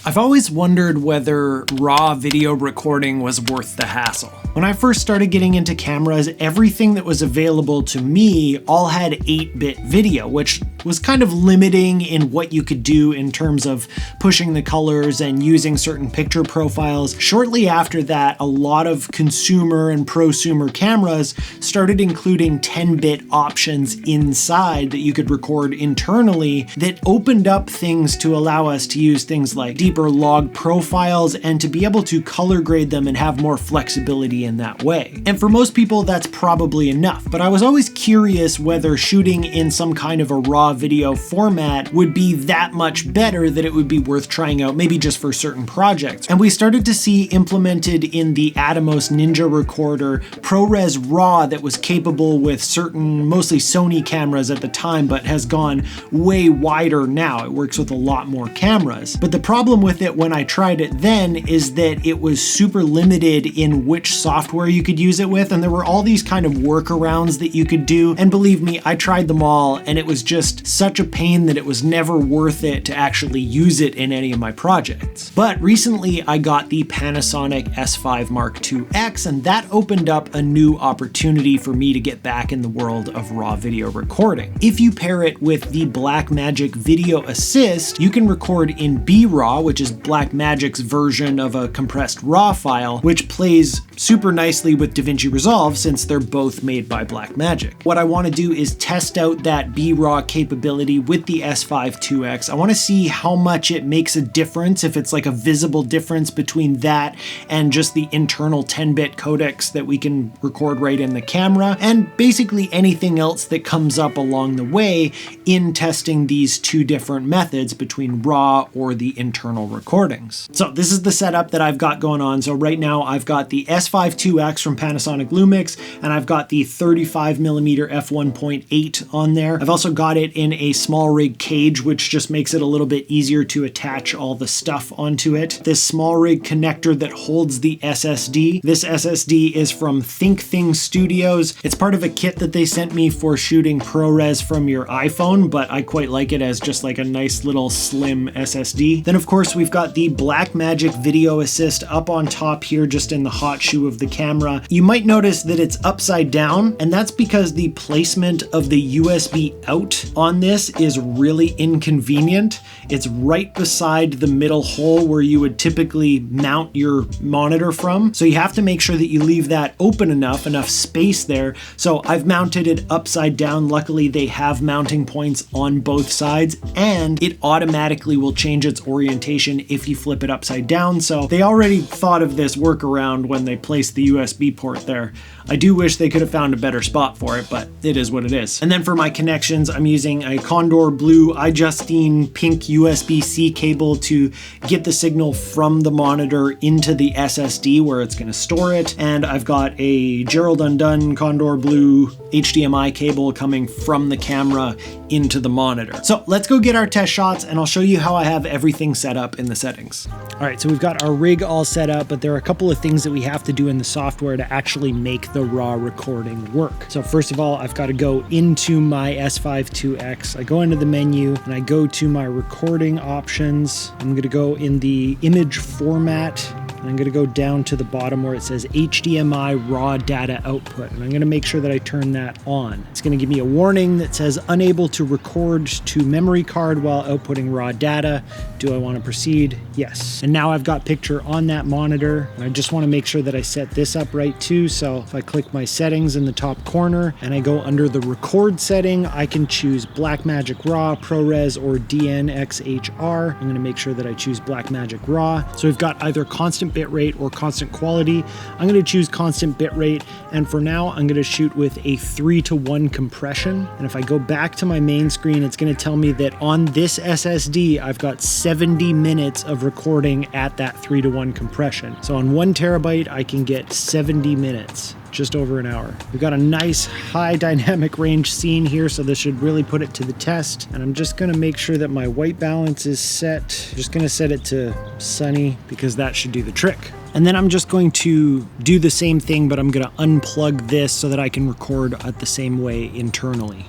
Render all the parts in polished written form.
I've always wondered whether RAW video recording was worth the hassle. When I first started getting into cameras, everything that was available to me all had 8-bit video, which was kind of limiting in what you could do in terms of pushing the colors and using certain picture profiles. Shortly after that, a lot of consumer and prosumer cameras started including 10-bit options inside that you could record internally that opened up things to allow us to use things like deeper log profiles and to be able to color grade them and have more flexibility in that way. And for most people, that's probably enough. But I was always curious whether shooting in some kind of a RAW video format would be that much better that it would be worth trying out, maybe just for certain projects. And we started to see implemented in the Atomos Ninja recorder ProRes RAW that was capable with certain, mostly Sony cameras at the time, but has gone way wider now. It works with a lot more cameras. But the problem with it when I tried it then is that it was super limited in which software you could use it with, and there were all these kind of workarounds that you could do. And believe me, I tried them all, and it was just such a pain that it was never worth it to actually use it in any of my projects. But recently I got the Panasonic S5 Mark IIX, and that opened up a new opportunity for me to get back in the world of RAW video recording. If you pair it with the BlackMagic Video Assist, you can record in BRAW, which is BlackMagic's version of a compressed RAW file, which plays super nicely with DaVinci Resolve since they're both made by BlackMagic. What I want to do is test out that BRAW capability with the S5 IIX. I want to see how much it makes a difference, if it's like a visible difference between that and just the internal 10-bit codecs that we can record right in the camera, and basically anything else that comes up along the way in testing these two different methods between RAW or the internal recordings. So this is the setup that I've got going on. So right now I've got the S5 IIX from Panasonic Lumix, and I've got the 35mm f1.8 on there. I've also got it in a small rig cage, which just makes it a little bit easier to attach all the stuff onto it. This small rig connector that holds the SSD. This SSD is from ThinkThing Studios. It's part of a kit that they sent me for shooting ProRes from your iPhone, but I quite like it as just like a nice little slim SSD. Then of course we've got the BlackMagic Video Assist up on top here, just in the hot shoe of the camera. You might notice that it's upside down, and that's because the placement of the USB out on this is really inconvenient. It's right beside the middle hole where you would typically mount your monitor from. So you have to make sure that you leave that open enough space there. So I've mounted it upside down. Luckily they have mounting points on both sides, and it automatically will change its orientation if you flip it upside down. So they already thought of this workaround when they placed the USB port there. I do wish they could have found a better spot for it, but it is what it is. And then for my connections, I'm using a Condor Blue iJustine pink USB-C cable to get the signal from the monitor into the SSD where it's going to store it. And I've got a Gerald Undone Condor Blue HDMI cable coming from the camera into the monitor. So let's go get our test shots, and I'll show you how I have everything set up in the settings. All right, so we've got our rig all set up, but there are a couple of things that we have to do in the software to actually make the RAW recording work. So first of all, I've got to go into my S5 IIX. I go into the menu and I go to my recording options. I'm going to go in the image format, and I'm going to go down to the bottom where it says HDMI raw data output, and I'm going to make sure that I turn that on. It's going to give me a warning that says unable to record to memory card while outputting raw data. Do I want to proceed? Yes. And now I've got picture on that monitor, and I just want to make sure that I set this up right too. So if I click my settings in the top corner and I go under the record setting, I can choose BlackMagic RAW, ProRes, or DNxHR. I'm going to make sure that I choose BlackMagic RAW. So we've got either constant bitrate or constant quality. I'm going to choose constant bitrate, and for now I'm going to shoot with a 3:1 compression. And if I go back to my main screen, it's going to tell me that on this SSD I've got 70 minutes of recording at that 3:1 compression. So on 1 terabyte I can get 70 minutes. Just over an hour. We've got a nice high dynamic range scene here, so this should really put it to the test. And I'm just gonna make sure that my white balance is set. Just gonna set it to sunny because that should do the trick. And then I'm just going to do the same thing, but I'm gonna unplug this so that I can record at the same way internally.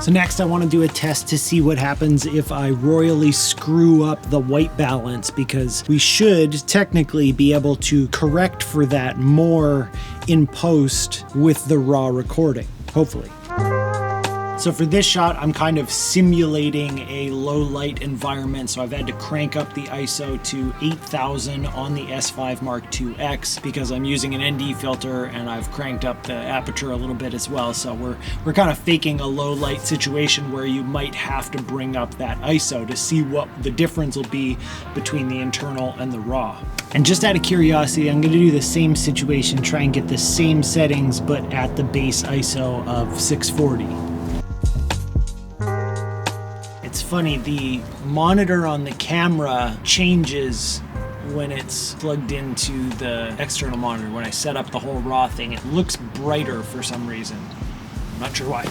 So next I want to do a test to see what happens if I royally screw up the white balance, because we should technically be able to correct for that more in post with the raw recording, hopefully. So for this shot, I'm kind of simulating a low light environment, so I've had to crank up the ISO to 8000 on the S5 Mark IIX because I'm using an ND filter, and I've cranked up the aperture a little bit as well. So we're kind of faking a low light situation where you might have to bring up that ISO to see what the difference will be between the internal and the raw. And just out of curiosity, I'm going to do the same situation, try and get the same settings, but at the base ISO of 640. It's funny, the monitor on the camera changes when it's plugged into the external monitor. When I set up the whole raw thing, it looks brighter for some reason. I'm not sure why.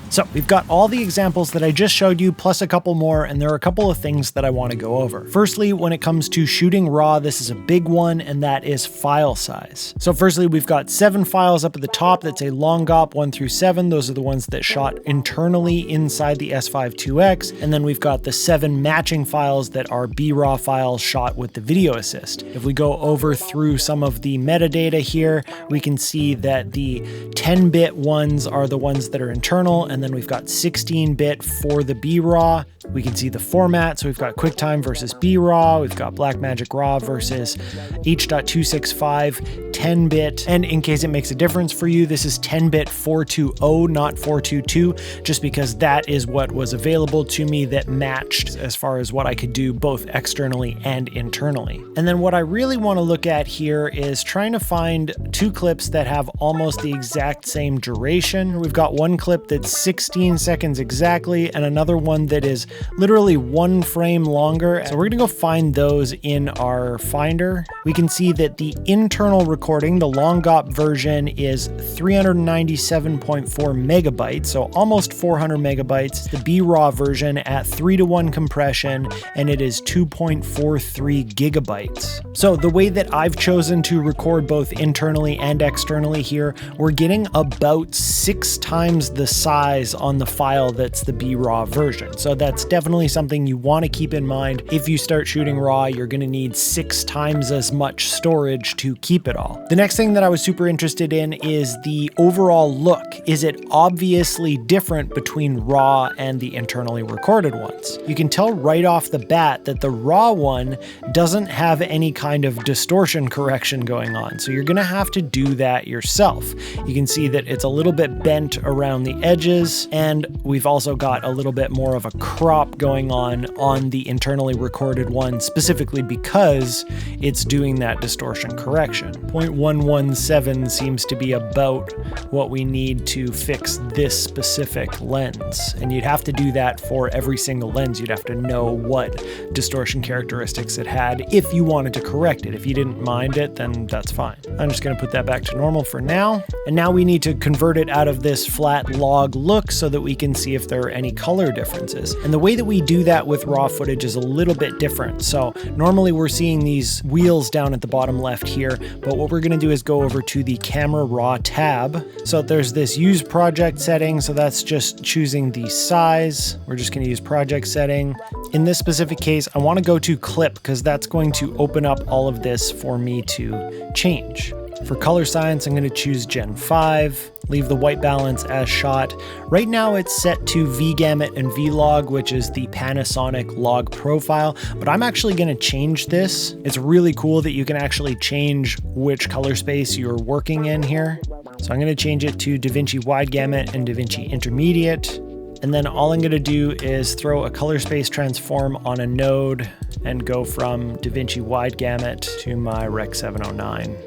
So we've got all the examples that I just showed you, plus a couple more, and there are a couple of things that I want to go over. Firstly, when it comes to shooting raw, this is a big one, and that is file size. So firstly, we've got 7 files up at the top that say long GOP 1 through 7. Those are the ones that shot internally inside the S5 IIX. And then we've got the 7 matching files that are BRAW files shot with the video assist. If we go over through some of the metadata here, we can see that the 10-bit ones are the ones that are internal, and then we've got 16-bit for the BRAW. We can see the format, so we've got QuickTime versus BRAW, we've got BlackMagic RAW versus H.265, 10-bit, and in case it makes a difference for you, this is 10-bit 420, not 422, just because that is what was available to me that matched as far as what I could do both externally and internally. And then what I really want to look at here is trying to find 2 clips that have almost the exact same duration. We've got one clip that's 16 seconds exactly, and another one that is literally 1 frame longer. So we're gonna go find those in our Finder. We can see that the internal recording, the long GOP version, is 397.4 megabytes, so almost 400 megabytes. The BRAW version at 3:1 compression, and it is 2.43 gigabytes. So the way that I've chosen to record both internally and externally here, we're getting about 6 times the size on the file that's the BRAW version. So that's definitely something you want to keep in mind. If you start shooting raw, you're going to need 6 times as much storage to keep it all. The next thing that I was super interested in is the overall look. Is it obviously different between raw and the internally recorded ones? You can tell right off the bat that the raw one doesn't have any kind of distortion correction going on. So you're going to have to do that yourself. You can see that it's a little bit bent around the edges, and we've also got a little bit more of a crop going on the internally recorded one, specifically because it's doing that distortion correction. 0.117 seems to be about what we need to fix this specific lens, and you'd have to do that for every single lens. You'd have to know what distortion characteristics it had if you wanted to correct it. If you didn't mind it, then that's fine. I'm just going to put that back to normal for now, and now we need to convert it out of this flat log look so that we can see if there are any color differences. And the way that we do that with raw footage is a little bit different. So normally we're seeing these wheels down at the bottom left here, but what we're going to do is go over to the camera raw tab. So there's this use project setting, so that's just choosing the size. We're just going to use project setting. In this specific case, I want to go to clip because that's going to open up all of this for me to change. For color science, I'm going to choose Gen 5, leave the white balance as shot. Right now it's set to V-Gamut and V-Log, which is the Panasonic log profile, but I'm actually going to change this. It's really cool that you can actually change which color space you're working in here. So I'm going to change it to DaVinci Wide Gamut and DaVinci Intermediate. And then all I'm going to do is throw a color space transform on a node and go from DaVinci Wide Gamut to my Rec 709.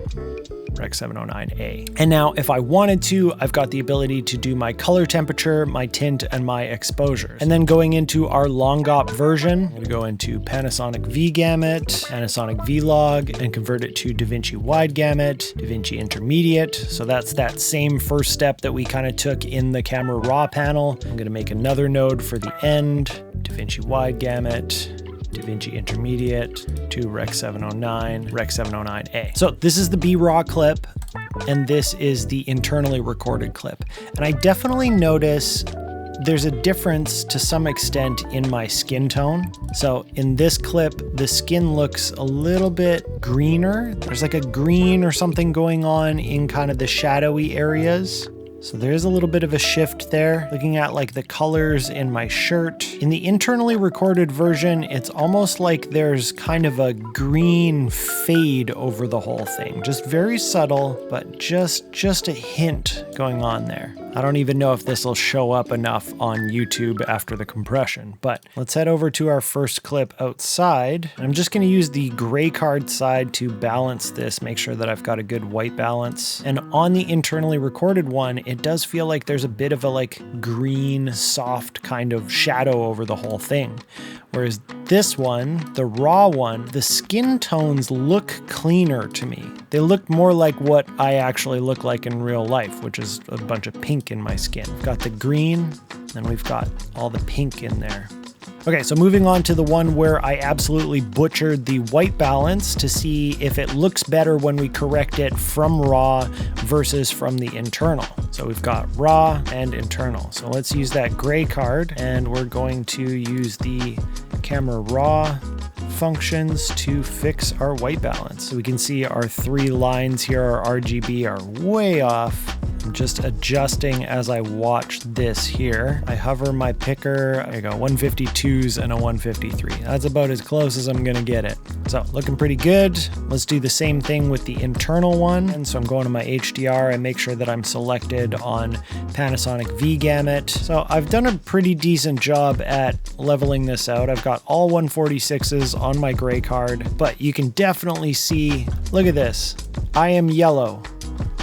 Rec 709A. And now if I wanted to, I've got the ability to do my color temperature, my tint, and my exposure. And then going into our long GOP version, I'm gonna go into Panasonic V-Gamut, Panasonic V-Log, and convert it to DaVinci Wide Gamut, DaVinci Intermediate. So that's that same first step that we kind of took in the camera raw panel. I'm gonna make another node for the end, DaVinci Wide Gamut, DaVinci Intermediate to Rec 709, Rec 709A. So this is the BRAW clip, and this is the internally recorded clip. And I definitely notice there's a difference to some extent in my skin tone. So in this clip, the skin looks a little bit greener. There's like a green or something going on in kind of the shadowy areas. So there's a little bit of a shift there. Looking at like the colors in my shirt. In the internally recorded version, it's almost like there's kind of a green fade over the whole thing. Just very subtle, but just a hint going on there. I don't even know if this will show up enough on YouTube after the compression, but let's head over to our first clip outside. I'm just gonna use the gray card side to balance this, make sure that I've got a good white balance. And on the internally recorded one, it does feel like there's a bit of a like green, soft kind of shadow over the whole thing. Whereas this one, the raw one, the skin tones look cleaner to me. They look more like what I actually look like in real life, which is a bunch of pink in my skin. We've got the green, and we've got all the pink in there. Okay, so moving on to the one where I absolutely butchered the white balance to see if it looks better when we correct it from raw versus from the internal. So we've got raw and internal. So let's use that gray card, and we're going to use the camera raw functions to fix our white balance. So we can see our three lines here, our RGB, are way off. I'm just adjusting as I watch this here. I hover my picker, I got 152s and a 153. That's about as close as I'm gonna get it. So looking pretty good. Let's do the same thing with the internal one. And so I'm going to my HDR and make sure that I'm selected on Panasonic V gamut. So I've done a pretty decent job at leveling this out. I've got all 146s on my gray card, but you can definitely see, look at this. I am yellow.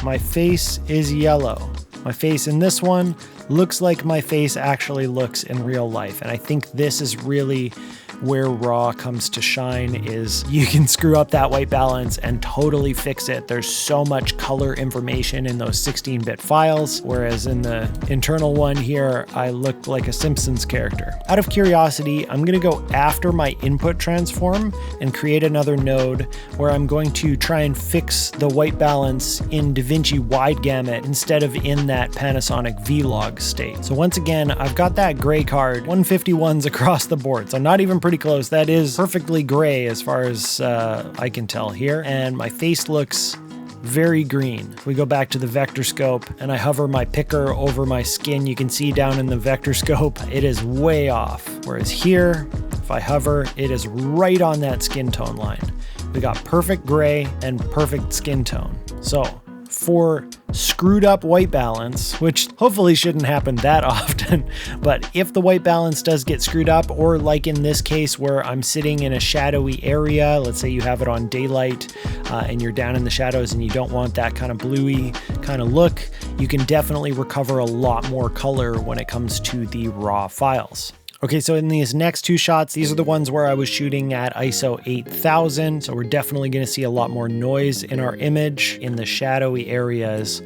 My face is yellow. My face in this one looks like my face actually looks in real life. And I think this is really where RAW comes to shine, is you can screw up that white balance and totally fix it. There's so much color information in those 16-bit files, whereas in the internal one here, I look like a Simpsons character. Out of curiosity, I'm gonna go after my input transform and create another node where I'm going to try and fix the white balance in DaVinci wide gamut instead of in that Panasonic V-Log state. So once again, I've got that gray card, 151s across the board. So not even pretty close. That is perfectly gray as far as I can tell here. And my face looks very green. If we go back to the vector scope and I hover my picker over my skin, you can see down in the vector scope, it is way off. Whereas here, if I hover, it is right on that skin tone line. We got perfect gray and perfect skin tone. So for screwed up white balance, which hopefully shouldn't happen that often, but if the white balance does get screwed up, or like in this case where I'm sitting in a shadowy area, let's say you have it on daylight and you're down in the shadows and you don't want that kind of bluey kind of look, you can definitely recover a lot more color when it comes to the raw files. Okay, so in these next two shots, these are the ones where I was shooting at ISO 8000. So we're definitely gonna see a lot more noise in our image in the shadowy areas.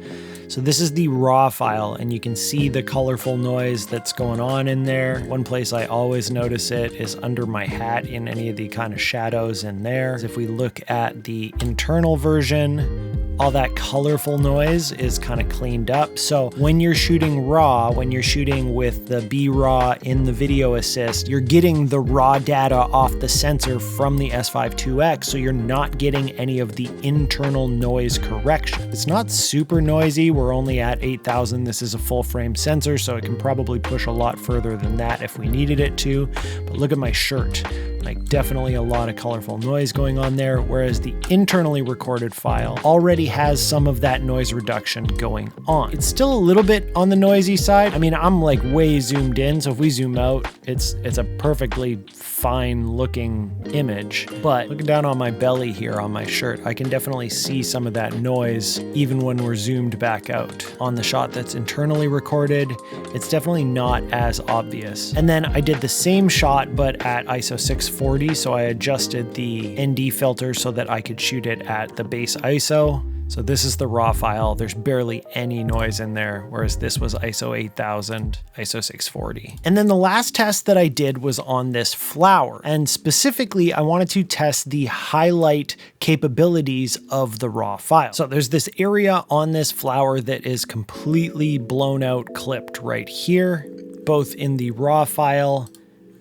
So this is the raw file, and you can see the colorful noise that's going on in there. One place I always notice it is under my hat in any of the kind of shadows in there. If we look at the internal version, all that colorful noise is kind of cleaned up. So when you're shooting raw, when you're shooting with the BRAW in the video assist, you're getting the raw data off the sensor from the S5 IIX, so you're not getting any of the internal noise correction. It's not super noisy. We're only at 8000. This is a full frame sensor, so it can probably push a lot further than that if we needed it to. But look at my shirt. Like, definitely a lot of colorful noise going on there, whereas the internally recorded file already has some of that noise reduction going on. It's still a little bit on the noisy side. I mean, I'm like way zoomed in, so if we zoom out, it's a perfectly fine looking image. But looking down on my belly here on my shirt, I can definitely see some of that noise even when we're zoomed back out. On the shot that's internally recorded, it's definitely not as obvious. And then I did the same shot, but at ISO 640, so I adjusted the ND filter so that I could shoot it at the base ISO. So this is the raw file. There's barely any noise in there, whereas this was ISO 8000, ISO 640. And then the last test that I did was on this flower. And specifically, I wanted to test the highlight capabilities of the raw file. So there's this area on this flower that is completely blown out, clipped right here. both in the RAW file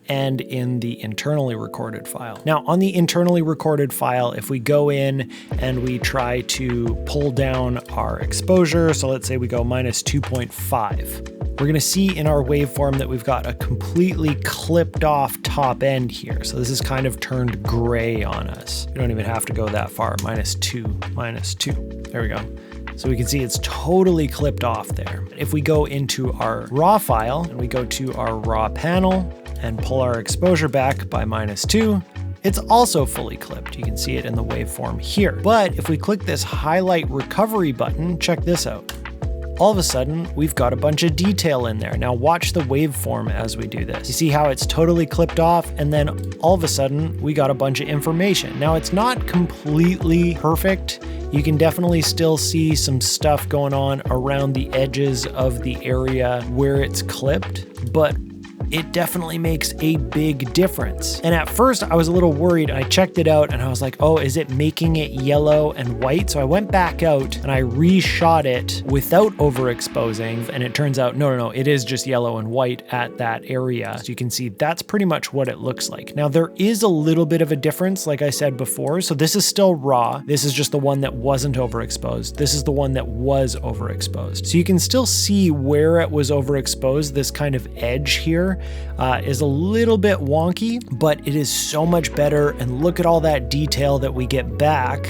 and in the internally recorded file. Now, on the internally recorded file, if we go in and we try to pull down our exposure, so let's say we go -2.5, we're gonna see in our waveform that we've got a completely clipped off top end here. So this is kind of turned gray on us. You don't even have to go that far, -2. There we go. So we can see it's totally clipped off there. If we go into our RAW file and we go to our RAW panel and pull our exposure back by -2, it's also fully clipped. You can see it in the waveform here. But if we click this highlight recovery button, check this out. All of a sudden, we've got a bunch of detail in there. Now watch the waveform as we do this. You see how it's totally clipped off, and then all of a sudden, we got a bunch of information. Now it's not completely perfect. You can definitely still see some stuff going on around the edges of the area where it's clipped, but it definitely makes a big difference. And at first I was a little worried. I checked it out and I was like, oh, is it making it yellow and white? So I went back out and I reshot it without overexposing, and it turns out, no, it is just yellow and white at that area. So you can see that's pretty much what it looks like. Now there is a little bit of a difference, like I said before. So this is still raw. This is just the one that wasn't overexposed. This is the one that was overexposed. So you can still see where it was overexposed. This kind of edge here is a little bit wonky, but it is so much better. And look at all that detail that we get back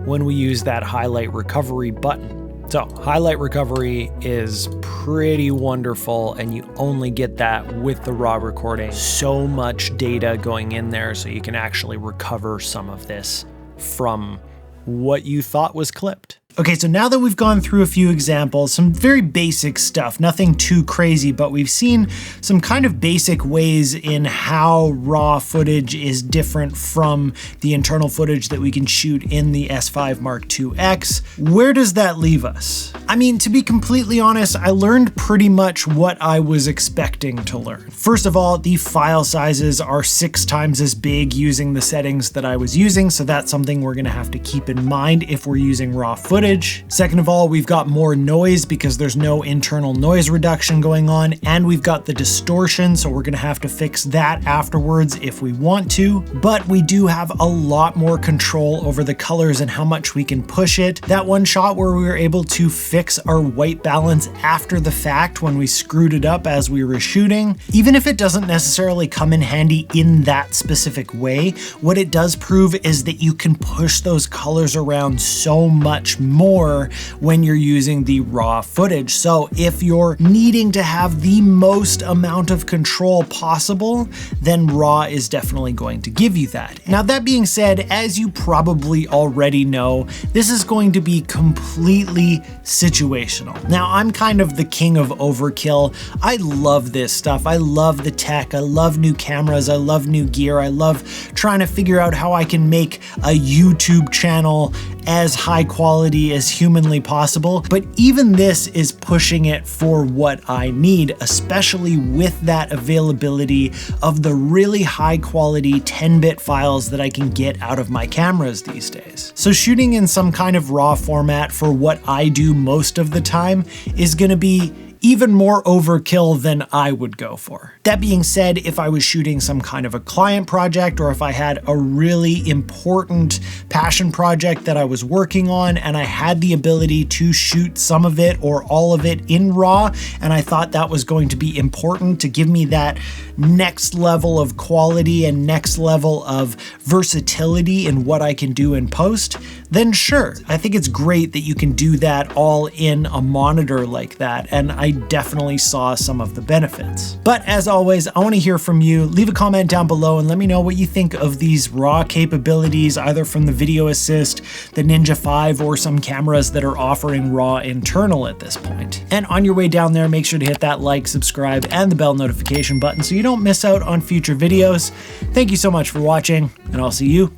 when we use that highlight recovery button. So highlight recovery is pretty wonderful, and you only get that with the RAW recording. So much data going in there, so you can actually recover some of this from what you thought was clipped. Okay, so now that we've gone through a few examples, some very basic stuff, nothing too crazy, but we've seen some kind of basic ways in how RAW footage is different from the internal footage that we can shoot in the S5 Mark IIX. Where does that leave us? I mean, to be completely honest, I learned pretty much what I was expecting to learn. First of all, the file sizes are 6 times as big using the settings that I was using, so that's something we're gonna have to keep in mind if we're using RAW footage. Second of all, we've got more noise because there's no internal noise reduction going on, and we've got the distortion, so we're gonna have to fix that afterwards if we want to. But we do have a lot more control over the colors and how much we can push it. That one shot where we were able to fix our white balance after the fact when we screwed it up as we were shooting, even if it doesn't necessarily come in handy in that specific way, what it does prove is that you can push those colors around so much more when you're using the RAW footage. So if you're needing to have the most amount of control possible, then RAW is definitely going to give you that. Now that being said, as you probably already know, this is going to be completely situational. Now I'm kind of the king of overkill. I love this stuff. I love the tech. I love new cameras. I love new gear. I love trying to figure out how I can make a YouTube channel as high quality as humanly possible, but even this is pushing it for what I need, especially with that availability of the really high quality 10-bit files that I can get out of my cameras these days. So shooting in some kind of RAW format for what I do most of the time is gonna be even more overkill than I would go for. That being said, if I was shooting some kind of a client project, or if I had a really important passion project that I was working on and I had the ability to shoot some of it or all of it in RAW, and I thought that was going to be important to give me that next level of quality and next level of versatility in what I can do in post, then sure, I think it's great that you can do that all in a monitor like that, and I definitely saw some of the benefits. But as always, I want to hear from you. Leave a comment down below and let me know what you think of these RAW capabilities, either from the Video Assist, the Ninja 5, or some cameras that are offering RAW internal at this point. And on your way down there, make sure to hit that like, subscribe, and the bell notification button so you don't miss out on future videos. Thank you so much for watching, and I'll see you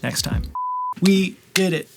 next time. We did it.